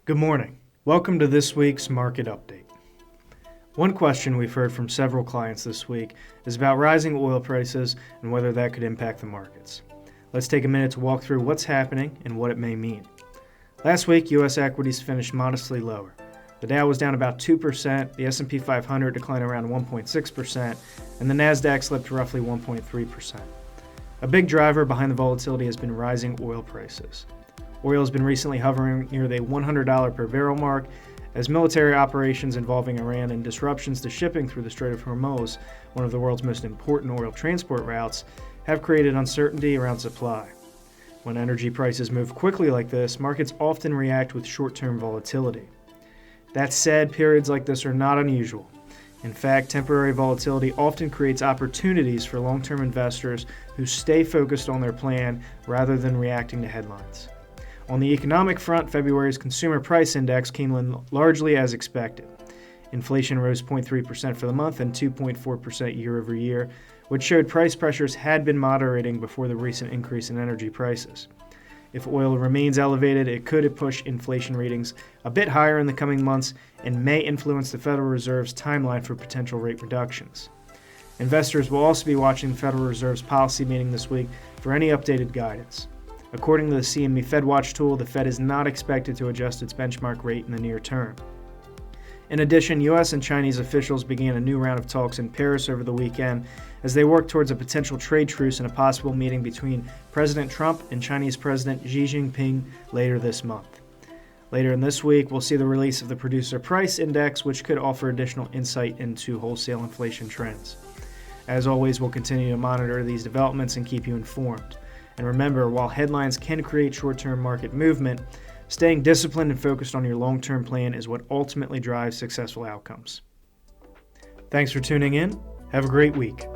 Good morning. Welcome to this week's market update. One question we've heard from several clients this week is about rising oil prices and whether that could impact the markets. Let's take a minute to walk through what's happening and what it may mean. Last week, U.S. equities finished modestly lower. The Dow was down about 2%, the S&P 500 declined around 1.6%, and the Nasdaq slipped roughly 1.3%. A big driver behind the volatility has been rising oil prices. Oil has been recently hovering near the $100 per barrel mark as military operations involving Iran and disruptions to shipping through the Strait of Hormuz, one of the world's most important oil transport routes, have created uncertainty around supply. When energy prices move quickly like this, markets often react with short-term volatility. That said, periods like this are not unusual. In fact, temporary volatility often creates opportunities for long-term investors who stay focused on their plan rather than reacting to headlines. On the economic front, February's Consumer Price Index came in largely as expected. Inflation rose 0.3% for the month and 2.4% year over year, which showed price pressures had been moderating before the recent increase in energy prices. If oil remains elevated, it could push inflation readings a bit higher in the coming months and may influence the Federal Reserve's timeline for potential rate reductions. Investors will also be watching the Federal Reserve's policy meeting this week for any updated guidance. According to the CME FedWatch tool, the Fed is not expected to adjust its benchmark rate in the near term. In addition, U.S. and Chinese officials began a new round of talks in Paris over the weekend as they work towards a potential trade truce and a possible meeting between President Trump and Chinese President Xi Jinping later this month. Later in this week, we'll see the release of the Producer Price Index, which could offer additional insight into wholesale inflation trends. As always, we'll continue to monitor these developments and keep you informed. And remember, while headlines can create short-term market movement, staying disciplined and focused on your long-term plan is what ultimately drives successful outcomes. Thanks for tuning in. Have a great week.